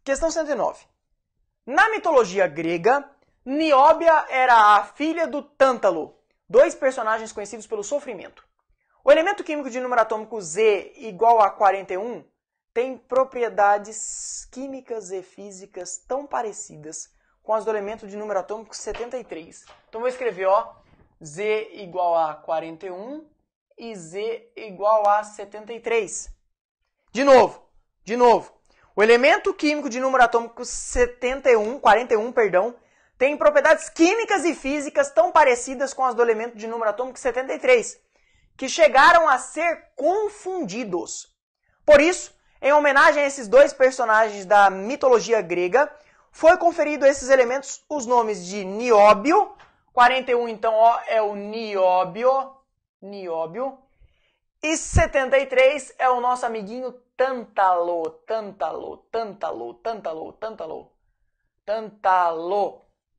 Questão 109. Na mitologia grega, Nióbia era a filha do Tântalo, dois personagens conhecidos pelo sofrimento. O elemento químico de número atômico Z igual a 41 tem propriedades químicas e físicas tão parecidas com as do elemento de número atômico 73. Então vou escrever, ó, Z igual a 41 e Z igual a 73. De novo. O elemento químico de número atômico 41, tem propriedades químicas e físicas tão parecidas com as do elemento de número atômico 73, que chegaram a ser confundidos. Por isso, em homenagem a esses dois personagens da mitologia grega, foi conferido a esses elementos os nomes de Nióbio, 41 então ó, é o Nióbio, e 73 é o nosso amiguinho Tântalo.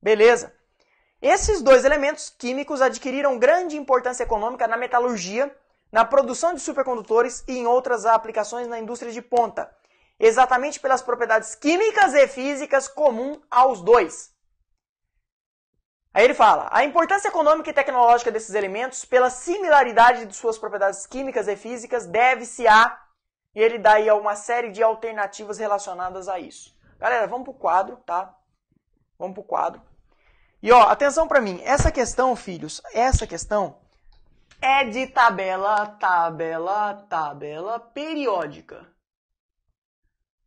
Beleza? Esses dois elementos químicos adquiriram grande importância econômica na metalurgia, na produção de supercondutores e em outras aplicações na indústria de ponta, exatamente pelas propriedades químicas e físicas comuns aos dois. Aí ele fala, a importância econômica e tecnológica desses elementos, pela similaridade de suas propriedades químicas e físicas, deve-se a... E ele dá aí uma série de alternativas relacionadas a isso. Galera, vamos pro quadro, tá? Vamos pro quadro. E ó, atenção pra mim, essa questão, filhos, essa questão é de tabela periódica.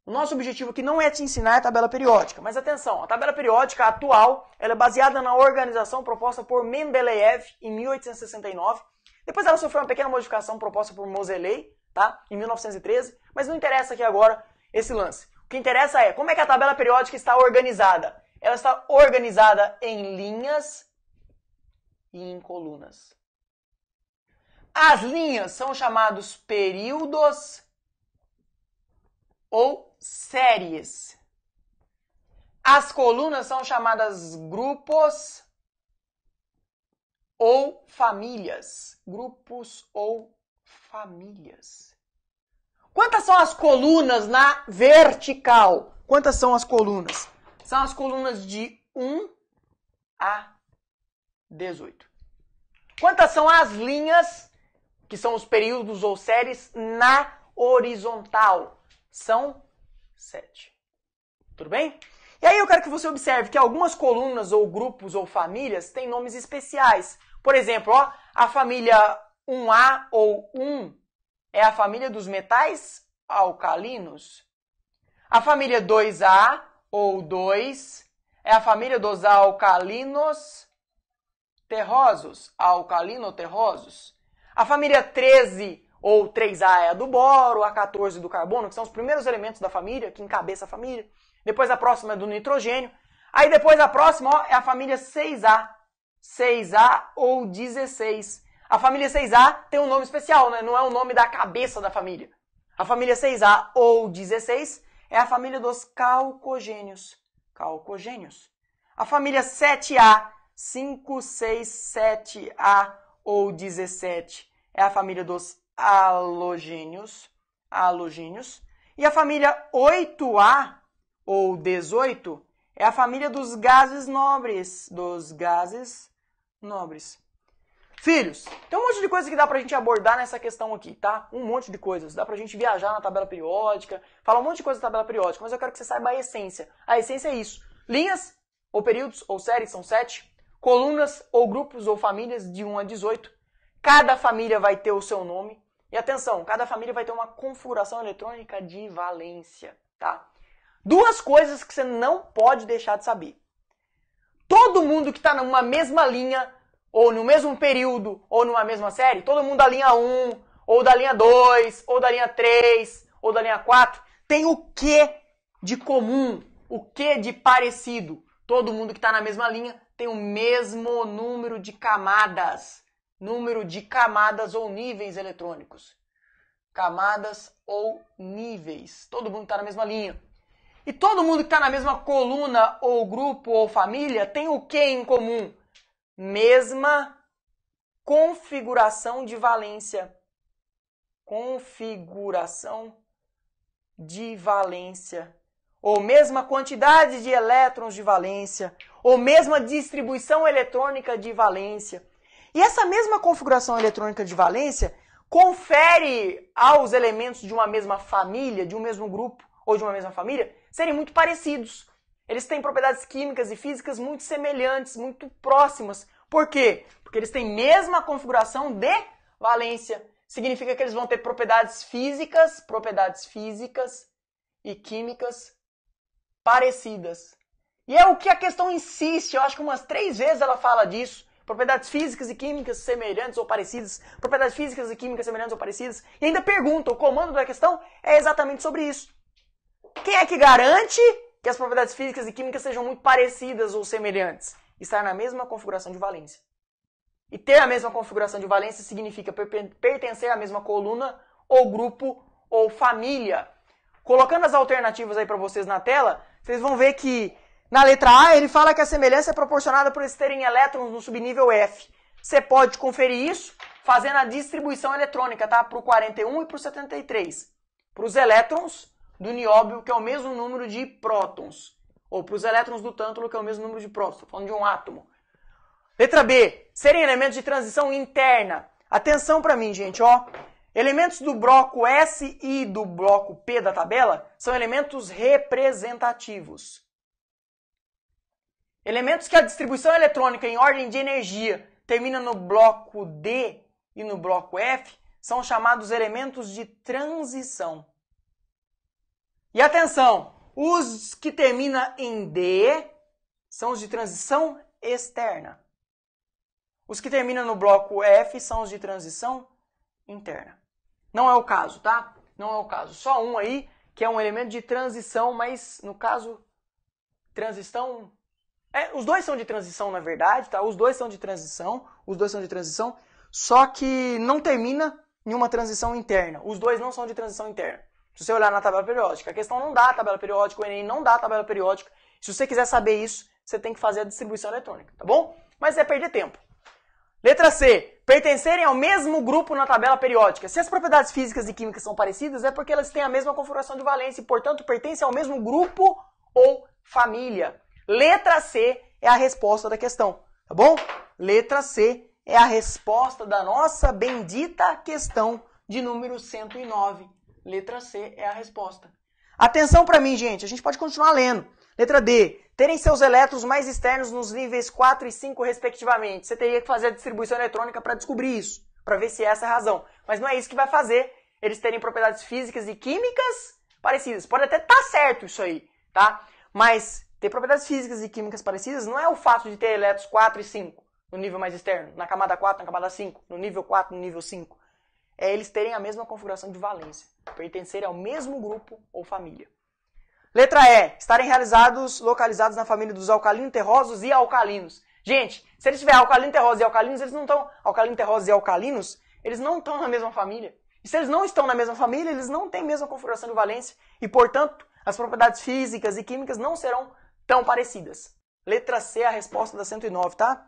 O nosso objetivo aqui não é te ensinar a tabela periódica, mas atenção, a tabela periódica atual ela é baseada na organização proposta por Mendeleev em 1869. Depois ela sofreu uma pequena modificação proposta por Moseley, tá? Em 1913, mas não interessa aqui agora esse lance. O que interessa é como é que a tabela periódica está organizada. Ela está organizada em linhas e em colunas. As linhas são chamados períodos ou séries. As colunas são chamadas grupos ou famílias. Grupos ou famílias. Quantas são as colunas na vertical? Quantas são as colunas? São as colunas de 1 a 18. Quantas são as linhas, que são os períodos ou séries, na horizontal? São 7. Tudo bem? E aí eu quero que você observe que algumas colunas ou grupos ou famílias têm nomes especiais. Por exemplo, ó, a família 1A ou 1 é a família dos metais alcalinos. A família 2A ou 2 é a família dos alcalinos terrosos. Alcalino-terrosos. A família 13 ou 3A é a do boro, a 14 do carbono, que são os primeiros elementos da família, que encabeça a família. Depois a próxima é do nitrogênio. Aí depois a próxima ó, é a família 6A. 6A ou 16. A família 6A tem um nome especial, né? Não é o nome da cabeça da família. A família 6A ou 16 é a família dos calcogênios. Calcogênios. A família 7A, 5, 6, 7A ou 17 é a família dos halogênios. Halogênios. E a família 8A ou 18 é a família dos gases nobres. Dos gases nobres. Filhos, tem um monte de coisa que dá pra gente abordar nessa questão aqui, tá? Um monte de coisas. Dá pra gente viajar na tabela periódica, falar um monte de coisa da tabela periódica, mas eu quero que você saiba a essência. A essência é isso. Linhas, ou períodos, ou séries, são 7. Colunas, ou grupos, ou famílias, de 1 a 18. Cada família vai ter o seu nome. E atenção, cada família vai ter uma configuração eletrônica de valência, tá? Duas coisas que você não pode deixar de saber. Todo mundo que está numa mesma linha, ou no mesmo período, ou numa mesma série, todo mundo da linha 1, ou da linha 2, ou da linha 3, ou da linha 4, tem o que de comum, o que de parecido. Todo mundo que está na mesma linha tem o mesmo número de camadas. Número de camadas ou níveis eletrônicos. Camadas ou níveis. Todo mundo está na mesma linha. E todo mundo que está na mesma coluna, ou grupo, ou família, tem o que em comum? Mesma configuração de valência. Configuração de valência. ou mesma quantidade de elétrons de valência, ou mesma distribuição eletrônica de valência. E essa mesma configuração eletrônica de valência confere aos elementos de uma mesma família, de um mesmo grupo ou de uma mesma família, serem muito parecidos. Eles têm propriedades químicas e físicas muito semelhantes, muito próximas. Por quê? Porque eles têm mesma configuração de valência. Significa que eles vão ter propriedades físicas e químicas parecidas. E é o que a questão insiste, eu acho que umas 3 vezes ela fala disso. Propriedades físicas e químicas semelhantes ou parecidas. Propriedades físicas e químicas semelhantes ou parecidas. E ainda pergunta, o comando da questão é exatamente sobre isso. Quem é que garante que as propriedades físicas e químicas sejam muito parecidas ou semelhantes? Estar na mesma configuração de valência. E ter a mesma configuração de valência significa pertencer à mesma coluna, ou grupo, ou família. Colocando as alternativas aí para vocês na tela, vocês vão ver que na letra A ele fala que a semelhança é proporcionada por eles terem elétrons no subnível F. Você pode conferir isso fazendo a distribuição eletrônica, tá? Para o 41 e para o 73. Para os elétrons do nióbio, que é o mesmo número de prótons. Ou para os elétrons do tântalo, que é o mesmo número de prótons. Estou falando de um átomo. Letra B. Serem elementos de transição interna. Atenção para mim, gente, ó. Elementos do bloco S e do bloco P da tabela são elementos representativos. Elementos que a distribuição eletrônica em ordem de energia termina no bloco D e no bloco F são chamados elementos de transição. E atenção, os que terminam em D são os de transição externa. Os que terminam no bloco F são os de transição interna. Não é o caso, tá? Não é o caso. Só um aí, que é um elemento de transição, mas no caso, transição... os dois são de transição, na verdade, tá? Os dois são de transição, só que não termina em uma transição interna. Os dois não são de transição interna. Se você olhar na tabela periódica, a questão não dá a tabela periódica, o Enem não dá a tabela periódica. Se você quiser saber isso, você tem que fazer a distribuição eletrônica, tá bom? Mas é perder tempo. Letra C. Pertencerem ao mesmo grupo na tabela periódica. Se as propriedades físicas e químicas são parecidas, é porque elas têm a mesma configuração de valência e, portanto, pertencem ao mesmo grupo ou família. Letra C é a resposta da questão, tá bom? Letra C é a resposta da nossa bendita questão de número 109. Letra C é a resposta. Atenção para mim, gente, a gente pode continuar lendo. Letra D. Terem seus elétrons mais externos nos níveis 4 e 5, respectivamente. Você teria que fazer a distribuição eletrônica para descobrir isso, para ver se é essa a razão. Mas não é isso que vai fazer eles terem propriedades físicas e químicas parecidas. Pode até estar certo isso aí, tá? Mas ter propriedades físicas e químicas parecidas não é o fato de ter elétrons 4 e 5 no nível mais externo, na camada 4, na camada 5, no nível 4, no nível 5. É eles terem a mesma configuração de valência, pertencerem ao mesmo grupo ou família. Letra E. Estarem localizados na família dos alcalino terrosos e alcalinos. Gente, se eles tiverem alcalino terrosos e alcalinos, eles não estão... Alcalino terrosos e alcalinos, eles não estão na mesma família. E se eles não estão na mesma família, eles não têm a mesma configuração de valência. E, portanto, as propriedades físicas e químicas não serão tão parecidas. Letra C é a resposta da 109, tá?